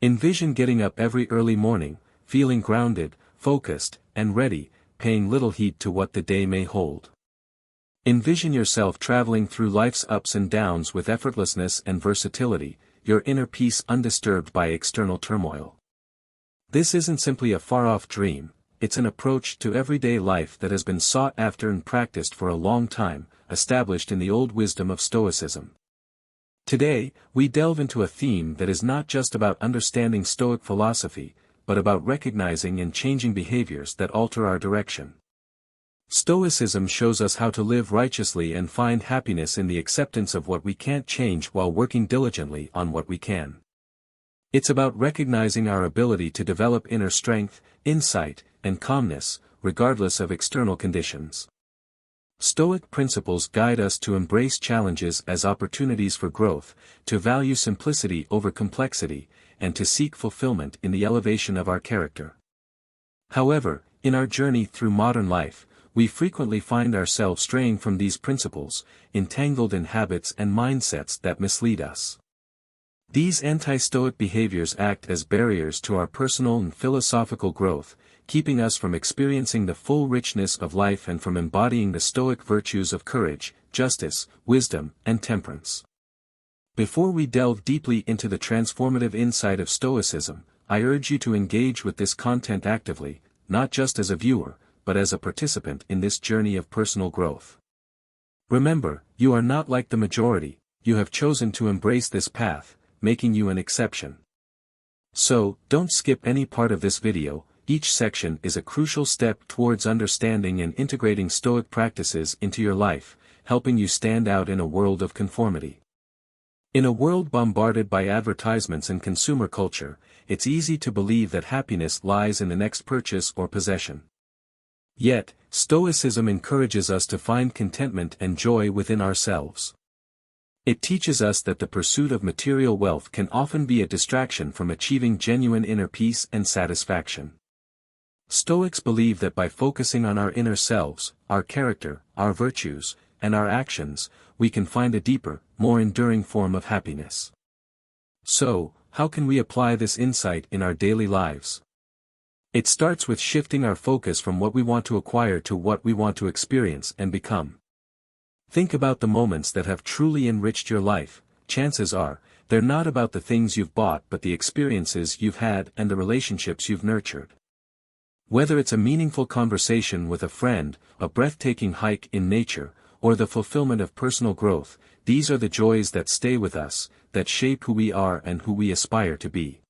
Envision getting up every early morning, feeling grounded, focused, and ready, paying little heed to what the day may hold. Envision yourself traveling through life's ups and downs with effortlessness and versatility, your inner peace undisturbed by external turmoil. This isn't simply a far-off dream, it's an approach to everyday life that has been sought after and practiced for a long time, established in the old wisdom of Stoicism. Today, we delve into a theme that is not just about understanding Stoic philosophy, but about recognizing and changing behaviors that alter our direction. Stoicism shows us how to live righteously and find happiness in the acceptance of what we can't change while working diligently on what we can. It's about recognizing our ability to develop inner strength, insight, and calmness, regardless of external conditions. Stoic principles guide us to embrace challenges as opportunities for growth, to value simplicity over complexity, and to seek fulfillment in the elevation of our character. However, in our journey through modern life, we frequently find ourselves straying from these principles, entangled in habits and mindsets that mislead us. These anti-Stoic behaviors act as barriers to our personal and philosophical growth, keeping us from experiencing the full richness of life and from embodying the Stoic virtues of courage, justice, wisdom, and temperance. Before we delve deeply into the transformative insight of Stoicism, I urge you to engage with this content actively, not just as a viewer, but as a participant in this journey of personal growth. Remember, you are not like the majority, you have chosen to embrace this path, making you an exception. So, don't skip any part of this video. Each section is a crucial step towards understanding and integrating Stoic practices into your life, helping you stand out in a world of conformity. In a world bombarded by advertisements and consumer culture, it's easy to believe that happiness lies in the next purchase or possession. Yet, Stoicism encourages us to find contentment and joy within ourselves. It teaches us that the pursuit of material wealth can often be a distraction from achieving genuine inner peace and satisfaction. Stoics believe that by focusing on our inner selves, our character, our virtues, and our actions, we can find a deeper, more enduring form of happiness. So, how can we apply this insight in our daily lives? It starts with shifting our focus from what we want to acquire to what we want to experience and become. Think about the moments that have truly enriched your life. Chances are, they're not about the things you've bought but the experiences you've had and the relationships you've nurtured. Whether it's a meaningful conversation with a friend, a breathtaking hike in nature, or the fulfillment of personal growth, these are the joys that stay with us, that shape who we are and who we aspire to be.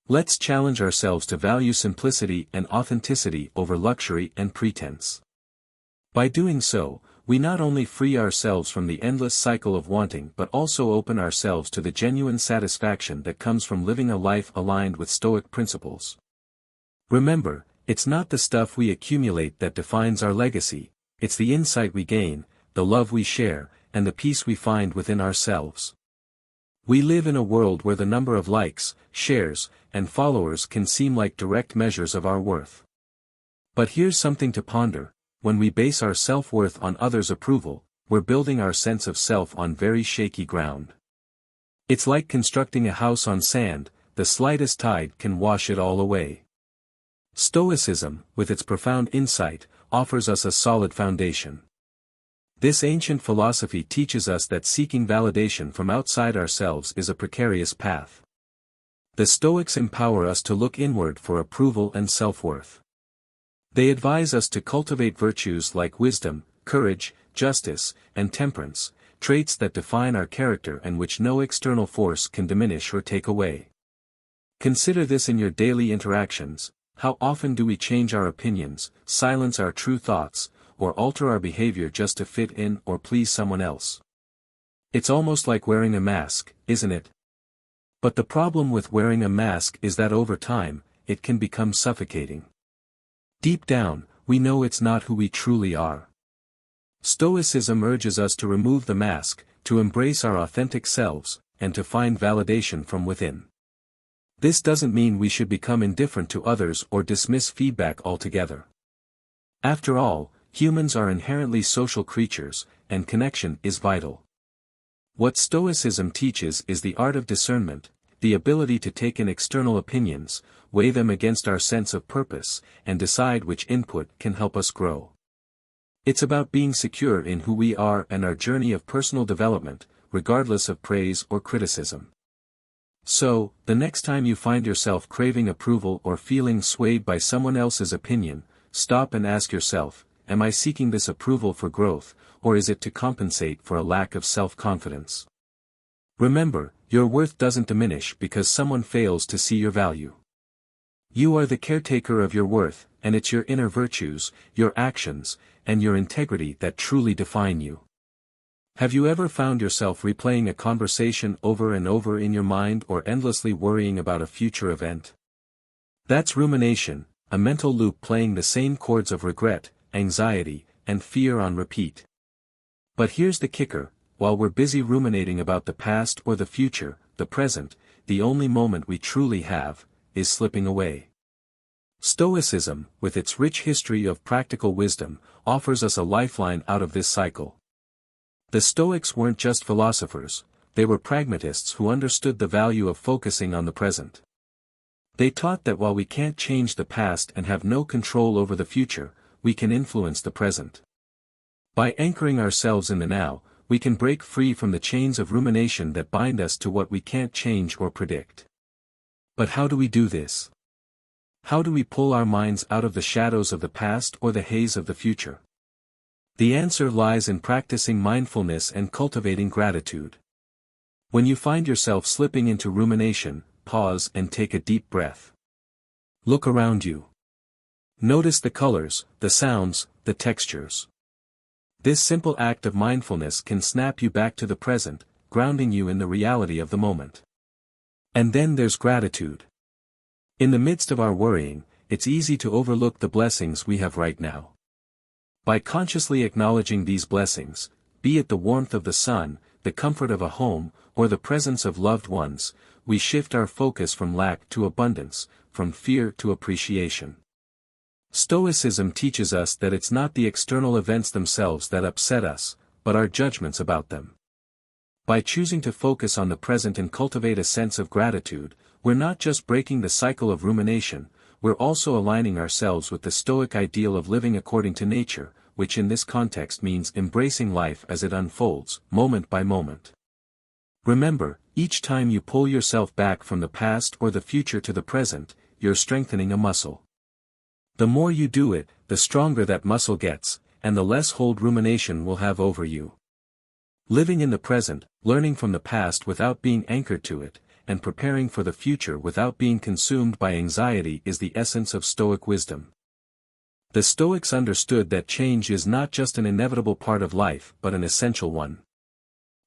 Let's challenge ourselves to value simplicity and authenticity over luxury and pretense. By doing so, we not only free ourselves from the endless cycle of wanting but also open ourselves to the genuine satisfaction that comes from living a life aligned with Stoic principles. Remember, it's not the stuff we accumulate that defines our legacy, it's the insight we gain, the love we share, and the peace we find within ourselves. We live in a world where the number of likes, shares, and followers can seem like direct measures of our worth. But here's something to ponder: when we base our self-worth on others' approval, we're building our sense of self on very shaky ground. It's like constructing a house on sand, the slightest tide can wash it all away. Stoicism, with its profound insight, offers us a solid foundation. This ancient philosophy teaches us that seeking validation from outside ourselves is a precarious path. The Stoics empower us to look inward for approval and self-worth. They advise us to cultivate virtues like wisdom, courage, justice, and temperance, traits that define our character and which no external force can diminish or take away. Consider this in your daily interactions. How often do we change our opinions, silence our true thoughts, or alter our behavior just to fit in or please someone else? It's almost like wearing a mask, isn't it? But the problem with wearing a mask is that over time, it can become suffocating. Deep down, we know it's not who we truly are. Stoicism urges us to remove the mask, to embrace our authentic selves, and to find validation from within. This doesn't mean we should become indifferent to others or dismiss feedback altogether. After all, humans are inherently social creatures, and connection is vital. What Stoicism teaches is the art of discernment, the ability to take in external opinions, weigh them against our sense of purpose, and decide which input can help us grow. It's about being secure in who we are and our journey of personal development, regardless of praise or criticism. So, the next time you find yourself craving approval or feeling swayed by someone else's opinion, stop and ask yourself, am I seeking this approval for growth, or is it to compensate for a lack of self-confidence? Remember, your worth doesn't diminish because someone fails to see your value. You are the caretaker of your worth, and it's your inner virtues, your actions, and your integrity that truly define you. Have you ever found yourself replaying a conversation over and over in your mind or endlessly worrying about a future event? That's rumination, a mental loop playing the same chords of regret, anxiety, and fear on repeat. But here's the kicker, while we're busy ruminating about the past or the future, the present, the only moment we truly have, is slipping away. Stoicism, with its rich history of practical wisdom, offers us a lifeline out of this cycle. The Stoics weren't just philosophers, they were pragmatists who understood the value of focusing on the present. They taught that while we can't change the past and have no control over the future, we can influence the present. By anchoring ourselves in the now, we can break free from the chains of rumination that bind us to what we can't change or predict. But how do we do this? How do we pull our minds out of the shadows of the past or the haze of the future? The answer lies in practicing mindfulness and cultivating gratitude. When you find yourself slipping into rumination, pause and take a deep breath. Look around you. Notice the colors, the sounds, the textures. This simple act of mindfulness can snap you back to the present, grounding you in the reality of the moment. And then there's gratitude. In the midst of our worrying, it's easy to overlook the blessings we have right now. By consciously acknowledging these blessings, be it the warmth of the sun, the comfort of a home, or the presence of loved ones, we shift our focus from lack to abundance, from fear to appreciation. Stoicism teaches us that it's not the external events themselves that upset us, but our judgments about them. By choosing to focus on the present and cultivate a sense of gratitude, we're not just breaking the cycle of rumination, we're also aligning ourselves with the Stoic ideal of living according to nature, which in this context means embracing life as it unfolds, moment by moment. Remember, each time you pull yourself back from the past or the future to the present, you're strengthening a muscle. The more you do it, the stronger that muscle gets, and the less hold rumination will have over you. Living in the present, learning from the past without being anchored to it, and preparing for the future without being consumed by anxiety is the essence of Stoic wisdom. The Stoics understood that change is not just an inevitable part of life but an essential one.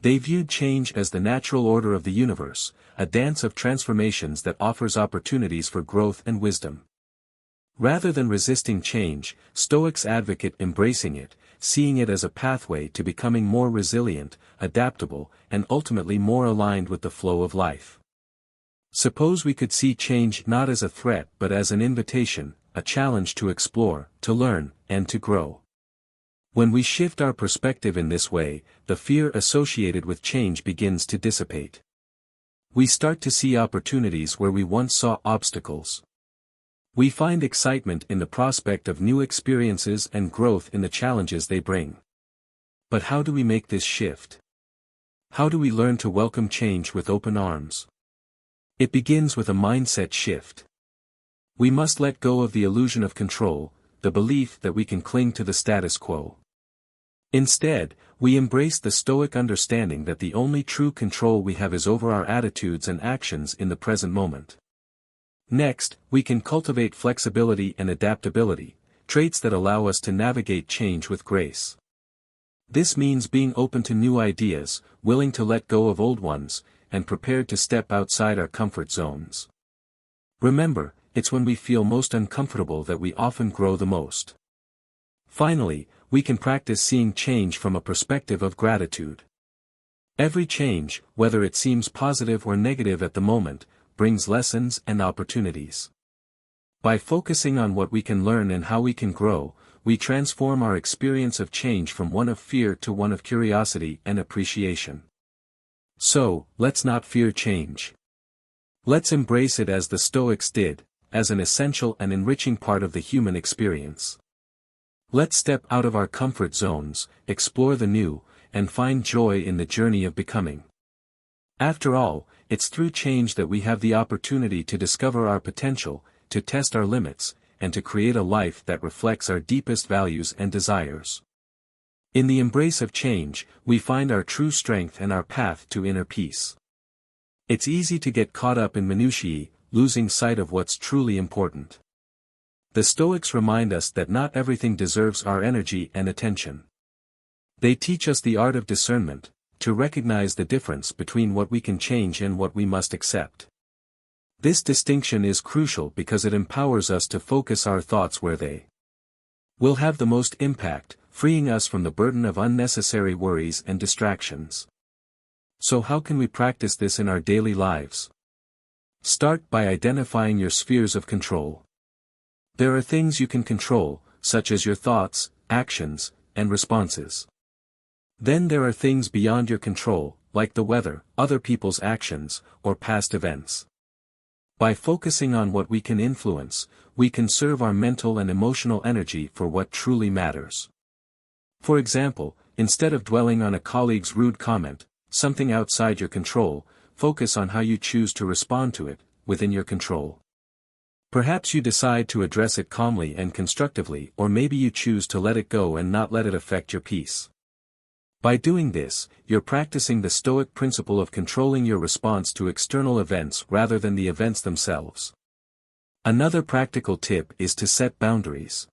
They viewed change as the natural order of the universe, a dance of transformations that offers opportunities for growth and wisdom. Rather than resisting change, Stoics advocate embracing it, seeing it as a pathway to becoming more resilient, adaptable, and ultimately more aligned with the flow of life. Suppose we could see change not as a threat but as an invitation, a challenge to explore, to learn, and to grow. When we shift our perspective in this way, the fear associated with change begins to dissipate. We start to see opportunities where we once saw obstacles. We find excitement in the prospect of new experiences and growth in the challenges they bring. But how do we make this shift? How do we learn to welcome change with open arms? It begins with a mindset shift. We must let go of the illusion of control, the belief that we can cling to the status quo. Instead, we embrace the Stoic understanding that the only true control we have is over our attitudes and actions in the present moment. Next, we can cultivate flexibility and adaptability, traits that allow us to navigate change with grace. This means being open to new ideas, willing to let go of old ones, and prepared to step outside our comfort zones. Remember, it's when we feel most uncomfortable that we often grow the most. Finally, we can practice seeing change from a perspective of gratitude. Every change, whether it seems positive or negative at the moment, brings lessons and opportunities. By focusing on what we can learn and how we can grow, we transform our experience of change from one of fear to one of curiosity and appreciation. So, let's not fear change. Let's embrace it as the Stoics did, as an essential and enriching part of the human experience. Let's step out of our comfort zones, explore the new, and find joy in the journey of becoming. After all, it's through change that we have the opportunity to discover our potential, to test our limits, and to create a life that reflects our deepest values and desires. In the embrace of change, we find our true strength and our path to inner peace. It's easy to get caught up in minutiae, losing sight of what's truly important. The Stoics remind us that not everything deserves our energy and attention. They teach us the art of discernment, to recognize the difference between what we can change and what we must accept. This distinction is crucial because it empowers us to focus our thoughts where they will have the most impact, freeing us from the burden of unnecessary worries and distractions. So how can we practice this in our daily lives? Start by identifying your spheres of control. There are things you can control, such as your thoughts, actions, and responses. Then there are things beyond your control, like the weather, other people's actions, or past events. By focusing on what we can influence, we conserve our mental and emotional energy for what truly matters. For example, instead of dwelling on a colleague's rude comment, something outside your control, focus on how you choose to respond to it, within your control. Perhaps you decide to address it calmly and constructively, or maybe you choose to let it go and not let it affect your peace. By doing this, you're practicing the Stoic principle of controlling your response to external events rather than the events themselves. Another practical tip is to set boundaries.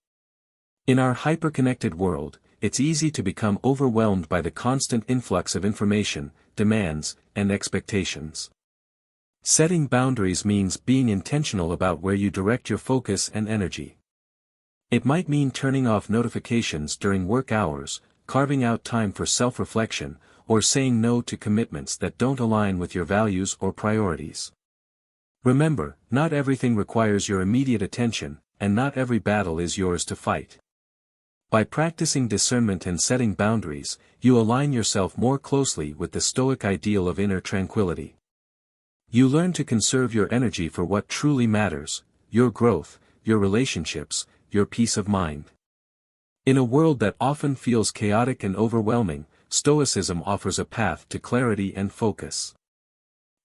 In our hyper-connected world, it's easy to become overwhelmed by the constant influx of information, demands, and expectations. Setting boundaries means being intentional about where you direct your focus and energy. It might mean turning off notifications during work hours, carving out time for self-reflection, or saying no to commitments that don't align with your values or priorities. Remember, not everything requires your immediate attention, and not every battle is yours to fight. By practicing discernment and setting boundaries, you align yourself more closely with the Stoic ideal of inner tranquility. You learn to conserve your energy for what truly matters, your growth, your relationships, your peace of mind. In a world that often feels chaotic and overwhelming, Stoicism offers a path to clarity and focus.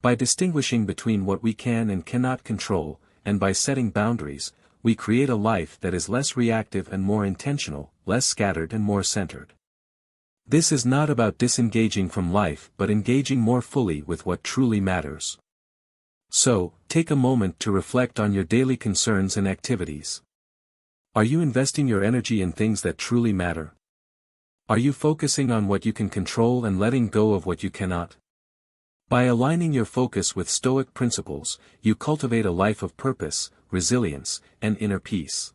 By distinguishing between what we can and cannot control, and by setting boundaries, we create a life that is less reactive and more intentional, less scattered and more centered. This is not about disengaging from life but engaging more fully with what truly matters. So, take a moment to reflect on your daily concerns and activities. Are you investing your energy in things that truly matter? Are you focusing on what you can control and letting go of what you cannot? By aligning your focus with Stoic principles, you cultivate a life of purpose, resilience, and inner peace.